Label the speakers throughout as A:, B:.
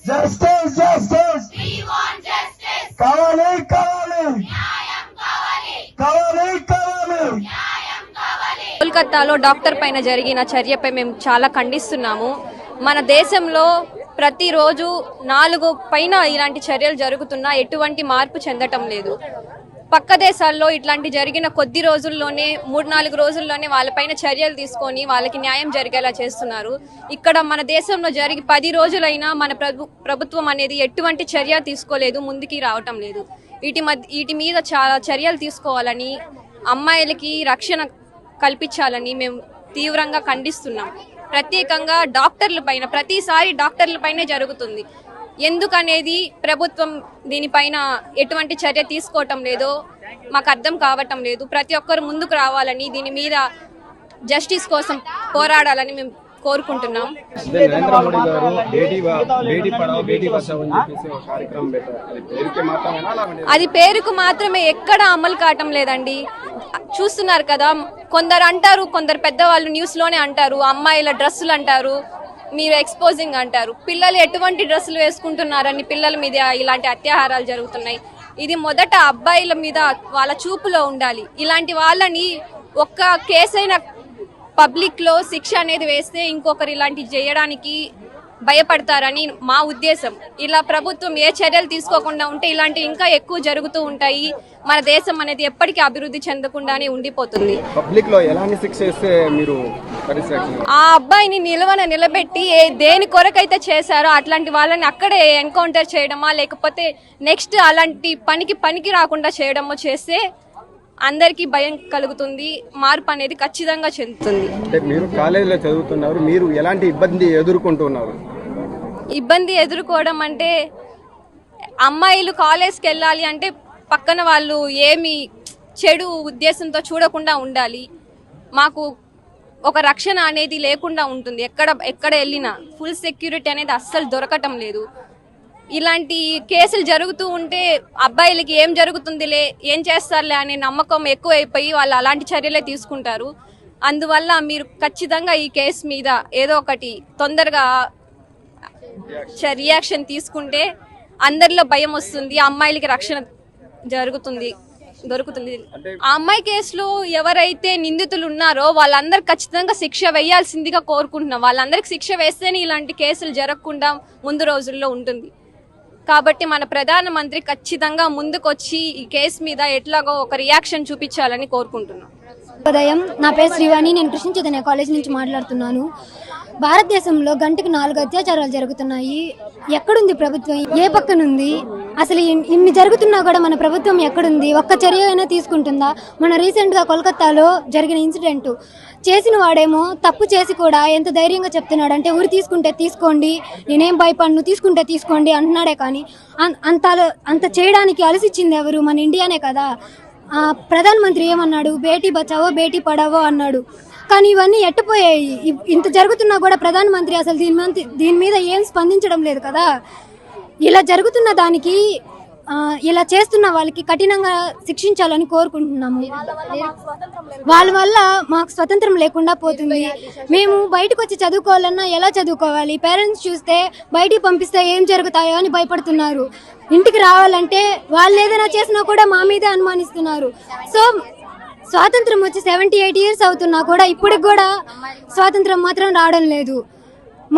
A: Justice justice కావాలి కావాలి కావాలి కావాలి.
B: కోల్కతాలో డాక్టర్ పైన జరిగిన చర్యపై మేము చాలా ఖండిస్తున్నాము. మన దేశంలో ప్రతిరోజు 4 పైన ఇలాంటి చర్యలు జరుగుతున్నా ఎటువంటి మార్పు చెందటం లేదు. పక్క దేశాల్లో ఇట్లాంటి జరిగిన కొద్ది రోజుల్లోనే 3-4 రోజుల్లోనే వాళ్ళపైన చర్యలు తీసుకొని వాళ్ళకి న్యాయం జరిగేలా చేస్తున్నారు. ఇక్కడ మన దేశంలో జరిగి 10 రోజులైనా మన ప్రభుత్వం అనేది ఎటువంటి చర్య తీసుకోలేదు, ముందుకి రావటం లేదు. వీటి మీద చాలా చర్యలు తీసుకోవాలని, అమ్మాయిలకి రక్షణ కల్పించాలని మేము తీవ్రంగా ఖండిస్తున్నాం. ప్రత్యేకంగా డాక్టర్ల పైన ప్రతిసారి డాక్టర్ల పైనే జరుగుతుంది. ఎందుకనేది ప్రభుత్వం దీనిపైన ఎటువంటి చర్య తీసుకోవటం లేదో మాకు అర్థం కావటం లేదు. ప్రతి ఒక్కరు ముందుకు రావాలని, దీని మీద జస్టిస్ కోసం పోరాడాలని మేము కోరుకుంటున్నాం. అది పేరుకు మాత్రమే, ఎక్కడ అమలు కావటం లేదండి. చూస్తున్నారు కదా, కొందరు అంటారు, కొందరు పెద్దవాళ్ళు న్యూస్ లోనే అంటారు, అమ్మాయిల డ్రెస్సులు అంటారు, మీరు ఎక్స్పోజింగ్ అంటారు. పిల్లలు ఎటువంటి డ్రెస్సులు వేసుకుంటున్నారని పిల్లల మీద ఇలాంటి అత్యాచారాలు జరుగుతున్నాయి. ఇది మొదట అబ్బాయిల మీద వాళ్ళ చూపులో ఉండాలి. ఇలాంటి వాళ్ళని ఒక్క కేసైన పబ్లిక్ లో శిక్ష అనేది వేస్తే ఇంకొకరు ఇలాంటి చేయడానికి భయపడతారని మా ఉద్దేశం. ఇలా ప్రభుత్వం ఏ చర్యలు తీసుకోకుండా ఉంటే ఇలాంటి ఇంకా ఎక్కువ జరుగుతూ ఉంటాయి. మన దేశం అనేది ఎప్పటికీ అభివృద్ధి చెందకుండానే ఉండిపోతుంది.
C: పబ్లిక్ లో ఎలాంటి శిక్ష ఇస్తే మీరు
B: ఆ అబ్బాయిని నిలబెట్టి దేని కొరకైతే చేశారో అట్లాంటి వాళ్ళని అక్కడే ఎన్కౌంటర్ చేయడమా, లేకపోతే నెక్స్ట్ అలాంటి పనికి రాకుండా చేయడమో చేస్తే అందరికీ భయం కలుగుతుంది. మార్పు అనేది ఖచ్చితంగా చెందుతుంది.
C: మీరు కాలేజీలో చదువుతున్నారు, మీరు ఎలాంటి ఇబ్బంది ఎదుర్కొంటున్నారు?
B: ఇబ్బంది ఎదుర్కోవడం అంటే, అమ్మాయిలు కాలేజ్కి వెళ్ళాలి అంటే పక్కన వాళ్ళు ఏమి చెడు ఉద్దేశంతో చూడకుండా ఉండాలి. మాకు ఒక రక్షణ అనేది లేకుండా ఉంటుంది. ఎక్కడ వెళ్ళినా ఫుల్ సెక్యూరిటీ అనేది అస్సలు దొరకటం లేదు. ఇలాంటి కేసులు జరుగుతూ ఉంటే అబ్బాయిలకి ఏం జరుగుతుందిలే, ఏం చేస్తారులే అనే నమ్మకం ఎక్కువైపోయి వాళ్ళు అలాంటి చర్యలే తీసుకుంటారు. అందువల్ల మీరు ఖచ్చితంగా ఈ కేసు మీద ఏదో ఒకటి తొందరగా రియాక్షన్ తీసుకుంటే అందరిలో భయం వస్తుంది, అమ్మాయిలకి రక్షణ దొరుకుతుంది. ఆ అమ్మాయి కేసులో ఎవరైతే నిందితులు ఉన్నారో వాళ్ళందరూ ఖచ్చితంగా శిక్ష వేయాల్సిందిగా కోరుకుంటున్నాం. వాళ్ళందరికి శిక్ష వేస్తేనే ఇలాంటి కేసులు జరగకుండా ముందు రోజుల్లో ఉంటుంది. కాబట్టి మన ప్రధానమంత్రి ఖచ్చితంగా ముందుకొచ్చి ఈ కేసు మీద ఎట్లాగో ఒక రియాక్షన్ చూపించాలని కోరుకుంటున్నాం.
D: ఉదయం, నా పేరు శ్రీవాణి, నేను కృష్ణ చైతన్య కాలేజ్ నుంచి మాట్లాడుతున్నాను. భారతదేశంలో గంటకు 4 అత్యాచారాలు జరుగుతున్నాయి. ఎక్కడుంది ప్రభుత్వం? ఏ పక్కనుంది? అసలు ఇన్ని జరుగుతున్నా కూడా మన ప్రభుత్వం ఎక్కడుంది? ఒక్క చర్య అయినా తీసుకుంటుందా? మన రీసెంట్గా కోల్కతాలో జరిగిన ఇన్సిడెంట్ చేసిన వాడేమో తప్పు చేసి కూడా ఎంత ధైర్యంగా చెప్తున్నాడు అంటే, ఊరు తీసుకుంటే తీసుకోండి, నేనేం భయపడను, తీసుకుంటే తీసుకోండి అంటున్నాడే. కానీ అంత చేయడానికి అలసిచ్చింది ఎవరు? మన ఇండియానే కదా. ప్రధానమంత్రి ఏమన్నాడు? బేటీ బచావో బేటీ పడావో అన్నాడు. కానీ ఇవన్నీ ఎట్టుపోయాయి. ఇంత జరుగుతున్నా కూడా ప్రధానమంత్రి అసలు దీని మీద ఏం స్పందించడం లేదు కదా. ఇలా జరుగుతున్న దానికి, ఇలా చేస్తున్న వాళ్ళకి కఠినంగా శిక్షించాలని కోరుకుంటున్నాము. వాళ్ళ వల్ల మాకు స్వతంత్రం లేకుండా పోతుంది. మేము బయటకు వచ్చి చదువుకోవాలన్నా ఎలా చదువుకోవాలి? పేరెంట్స్ చూస్తే బయటికి పంపిస్తే ఏం జరుగుతాయో అని భయపడుతున్నారు. ఇంటికి రావాలంటే వాళ్ళు ఏదైనా చేసినా కూడా మా మీదే అనుమానిస్తున్నారు. సో స్వాతంత్రం వచ్చి 78 years అవుతున్నా కూడా ఇప్పటికి కూడా స్వాతంత్రం మాత్రం రావడం లేదు.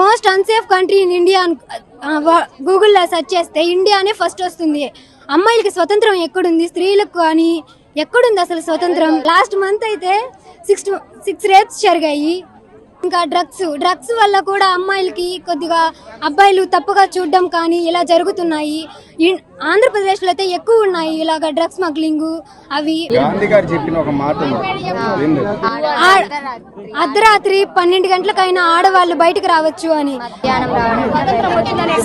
D: Most unsafe country in India గూగుల్లో సెర్చ్ చేస్తే ఇండియానే ఫస్ట్ వస్తుంది. అమ్మాయిలకి స్వతంత్రం ఎక్కడుంది? స్త్రీలకు కానీ ఎక్కడుంది అసలు స్వతంత్రం? లాస్ట్ మంత్ అయితే 6 రేప్స్ జరిగాయి. ఇంకా డ్రగ్స్ వల్ల కూడా అమ్మాయిలకి కొద్దిగా అబ్బాయిలు తప్పుగా చూడడం కానీ ఇలా జరుగుతున్నాయి. ఆంధ్రప్రదేశ్లో అయితే ఎక్కువ ఉన్నాయి ఇలాగ డ్రగ్స్ స్మగ్లింగ్. అవి
C: గాంధీ గారు చెప్పిన ఒక మాట,
D: అర్ధరాత్రి 12 గంటలకైనా ఆడవాళ్ళు బయటకు రావచ్చు అని.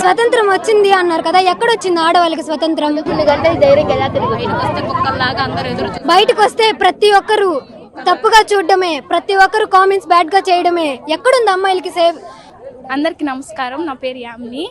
D: స్వతంత్రం వచ్చింది అన్నారు కదా, ఎక్కడొచ్చింది ఆడవాళ్ళకి స్వతంత్రం? బయటకు వస్తే ప్రతి ఒక్కరు తప్పుగా చూడడమే, ప్రతి ఒక్కరు కామెంట్స్ బ్యాడ్ గా చేయడమే. ఎక్కడుంది అమ్మాయిలకి
E: అందరికీ నమస్కారం. నా పేరు యామిని.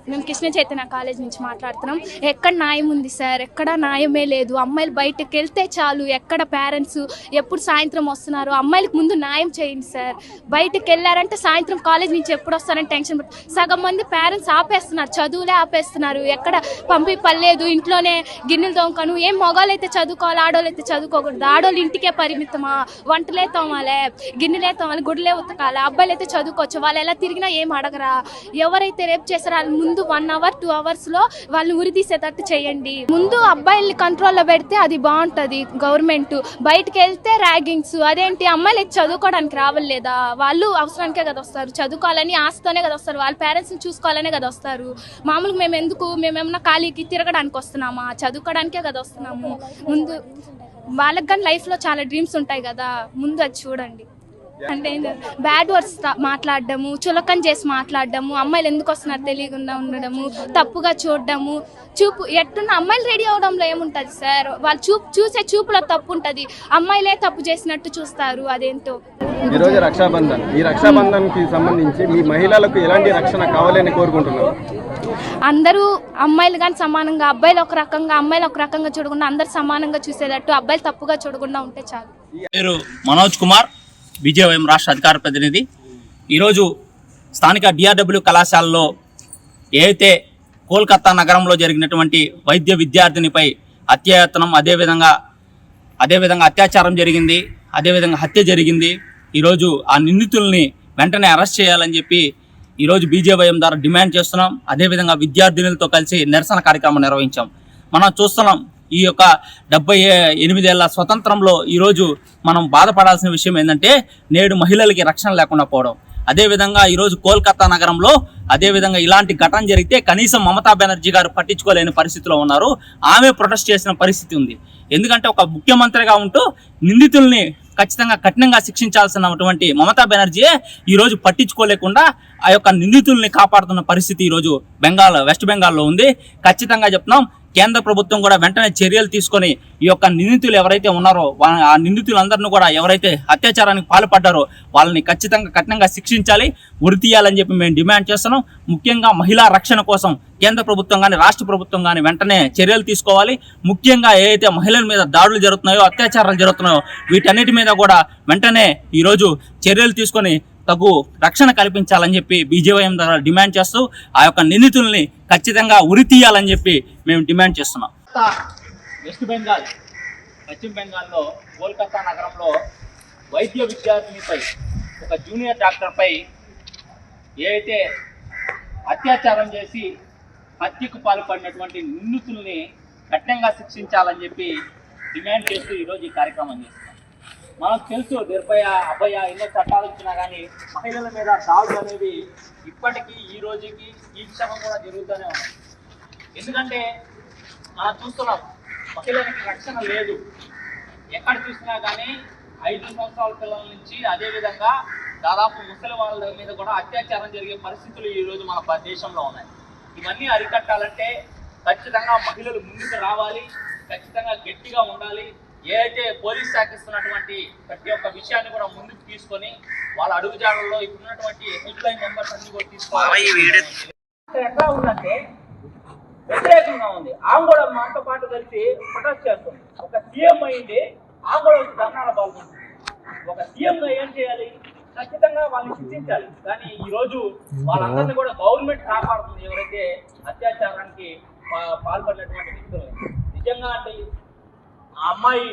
E: మేము కృష్ణ చైతన్య కాలేజ్ నుంచి మాట్లాడుతున్నాం. ఎక్కడ న్యాయం ఉంది సార్? ఎక్కడ న్యాయమే లేదు. అమ్మాయిలు బయటకు వెళ్తే చాలు, ఎక్కడ పేరెంట్స్ ఎప్పుడు సాయంత్రం వస్తున్నారు? అమ్మాయిలకు ముందు న్యాయం చేయండి సార్. బయటకు వెళ్ళారంటే సాయంత్రం కాలేజ్ నుంచి ఎప్పుడు వస్తారని టెన్షన్ సగం మంది పేరెంట్స్ ఆపేస్తున్నారు, చదువులే ఆపేస్తున్నారు. ఎక్కడ పంపిపలేదు, ఇంట్లోనే గిన్నెలు తోముకను. ఏం మగవాళ్ళు అయితే చదువుకోవాలి, ఆడవాళ్ళు అయితే చదువుకోకూడదు. ఆడవాళ్ళు ఇంటికే పరిమితమా? వంటలే తోమాలే, గిన్నెలే తోమాలి, గుడ్లే ఉతకాలి. అబ్బాయిలు అయితే చదువుకోవచ్చు. వాళ్ళు ఎలా తిరిగినా ఏం అడగరా. ఎవరైతే రేప్ చేశారో వాళ్ళ ముందు 1 hour 2 hours లో వాళ్ళని ఉరిదీసేటట్టు చేయండి. ముందు అబ్బాయిల్ని కంట్రోల్లో పెడితే అది బాగుంటది. గవర్నమెంట్ బయటకు వెళ్తే ర్యాగింగ్స్, అదేంటి అమ్మాయిలు అయితే చదువుకోవడానికి రావలేదా? వాళ్ళు అవసరానికే కదా వస్తారు, చదువుకోవాలని ఆశతోనే కదా వస్తారు, వాళ్ళ పేరెంట్స్ని చూసుకోవాలనే కదా వస్తారు. మామూలుగా మేమేమన్నా ఖాళీకి తిరగడానికి వస్తున్నామా? చదువుకోవడానికే కదా వస్తున్నాము. ముందు వాళ్ళకి కానీ లైఫ్లో చాలా డ్రీమ్స్ ఉంటాయి కదా, ముందు అది చూడండి. అంటే బ్యాడ్ వర్డ్స్ మాట్లాడడము, చులకం చేసి మాట్లాడడము, అమ్మాయిలు ఎందుకు వస్తున్నారు తెలియకుండా ఉండడము, తప్పుగా చూడడము. చూపు ఎట్టున్న అమ్మాయిలు రెడీ అవడంలో ఏముంటుంది సార్? వాళ్ళు చూసే చూపులో తప్పు ఉంటుంది. అమ్మాయిలే తప్పు చేసినట్టు చూస్తారు. అదేంటో.
C: ఈరోజు రక్షాబంధన్, ఈ రక్షాబంధన్కి సంబంధించి మీ మహిళలకు ఎలాంటి రక్షణ కావాలని కోరుకుంటున్నారు?
E: అందరూ అమ్మాయిలు కానీ సమానంగా, అబ్బాయిలు ఒక రకంగా, అమ్మాయిలు ఒక రకంగా చూడకుండా అందరు సమానంగా చూసేటట్టు, అబ్బాయిలు తప్పుగా చూడకుండా ఉంటే చాలు.
F: పేరు మనోజ్ కుమార్, బీజేవైఎం రాష్ట్ర అధికార ప్రతినిధి. ఈరోజు స్థానిక డిఆర్డబ్ల్యూ కళాశాలలో ఏదైతే కోల్కతా నగరంలో జరిగినటువంటి వైద్య విద్యార్థినిపై హత్యాయత్నం, అదేవిధంగా అత్యాచారం జరిగింది, అదేవిధంగా హత్య జరిగింది. ఈరోజు ఆ నిందితుల్ని వెంటనే అరెస్ట్ చేయాలని చెప్పి ఈరోజు బీజేవైఎం ద్వారా డిమాండ్ చేస్తున్నాం. అదేవిధంగా విద్యార్థినులతో కలిసి నిరసన కార్యక్రమం నిర్వహించాం. మనం చూస్తున్నాం, ఈ యొక్క 78 ఏళ్ల స్వతంత్రంలో ఈరోజు మనం బాధపడాల్సిన విషయం ఏంటంటే నేడు మహిళలకి రక్షణ లేకుండా పోవడం. అదేవిధంగా ఈరోజు కోల్కతా నగరంలో అదేవిధంగా ఇలాంటి ఘటన జరిగితే కనీసం మమతా బెనర్జీ గారు పట్టించుకోలేని పరిస్థితిలో ఉన్నారు. ఆమె ప్రొటెస్ట్ చేసిన పరిస్థితి ఉంది. ఎందుకంటే ఒక ముఖ్యమంత్రిగా ఉంటూ నిందితుల్ని ఖచ్చితంగా కఠినంగా శిక్షించాల్సినటువంటి మమతా బెనర్జీయే ఈరోజు పట్టించుకోలేకుండా ఆ యొక్క నిందితుల్ని కాపాడుతున్న పరిస్థితి ఈరోజు వెస్ట్ బెంగాల్లో ఉంది. ఖచ్చితంగా చెప్తున్నాం, కేంద్ర ప్రభుత్వం కూడా వెంటనే చర్యలు తీసుకొని ఈ యొక్క నిందితులు ఎవరైతే ఉన్నారో ఆ నిందితులందరినీ కూడా, ఎవరైతే అత్యాచారానికి పాల్పడ్డారో వాళ్ళని ఖచ్చితంగా కఠినంగా శిక్షించాలి, ఉరి తీయాలని చెప్పి మేము డిమాండ్ చేస్తున్నాం. ముఖ్యంగా మహిళా రక్షణ కోసం కేంద్ర ప్రభుత్వం కానీ రాష్ట్ర ప్రభుత్వం కానీ వెంటనే చర్యలు తీసుకోవాలి. ముఖ్యంగా ఏదైతే మహిళల మీద దాడులు జరుగుతున్నాయో, అత్యాచారాలు జరుగుతున్నాయో వీటన్నిటి మీద కూడా వెంటనే ఈరోజు చర్యలు తీసుకొని తగు రక్షణ కల్పించాలని చెప్పి బీజేవైఎం ద్వారా డిమాండ్ చేస్తూ ఆ యొక్క నిందితుల్ని ఖచ్చితంగా ఉరి తీయాలని చెప్పి మేము డిమాండ్ చేస్తున్నాం. పశ్చిమ బెంగాల్లో కోల్కతా నగరంలో వైద్య విద్యార్థినిపై, ఒక జూనియర్ డాక్టర్పై ఏదైతే అత్యాచారం చేసి హత్యకు పాల్పడినటువంటి నిందితుల్ని కఠినంగా శిక్షించాలని చెప్పి డిమాండ్ చేస్తూ ఈరోజు ఈ కార్యక్రమం చేస్తున్నాం. మనకు తెలుసు, నిర్భయ, అభయ ఎన్నో చట్టాలు వచ్చినా కానీ మహిళల మీద దాడులు అనేవి ఇప్పటికీ ఈ రోజుకి ఈ క్షణం కూడా జరుగుతూనే ఉన్నాయి. ఎందుకంటే మనం చూస్తున్నాం, మహిళలకి రక్షణ లేదు. ఎక్కడ చూసినా కానీ 5 సంవత్సరాల పిల్లల నుంచి అదేవిధంగా దాదాపు ముసలి వాళ్ళ మీద కూడా అత్యాచారం జరిగే పరిస్థితులు ఈరోజు మన దేశంలో ఉన్నాయి. ఇవన్నీ అరికట్టాలంటే ఖచ్చితంగా మహిళలు ముందుకు రావాలి, ఖచ్చితంగా గట్టిగా ఉండాలి. ఏదైతే పోలీస్ శాఖ ఇస్తున్నటువంటి ప్రతి ఒక్క విషయాన్ని కూడా ముందుకు తీసుకొని వాళ్ళ అడుగుజాడల్లో ఇప్పుడున్నటువంటి హెల్ప్ లైన్ నెంబర్స్ అన్ని కూడా తీసుకోవాలి. ఎట్లా ఉందంటే వ్యతిరేకంగా ఉంది. ఆమె కూడా మాతో పాటు కలిసి ప్రొటెస్ట్ చేస్తుంది. ఒక సీఎం అయింది, ఆమె కూడా ధర్నాల పాల్గొంటుంది. ఒక సీఎంగా ఏం చేయాలి? ఖచ్చితంగా వాళ్ళని శిక్షించాలి. కానీ ఈరోజు వాళ్ళందరినీ కూడా గవర్నమెంట్ కాపాడుతుంది, ఎవరైతే అత్యాచారానికి పాల్పడినటువంటి వ్యక్తులు. నిజంగా అంటే ఆ అమ్మాయి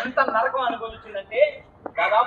F: ఎంత నరకం అనుభవించిందంటే దాదాపు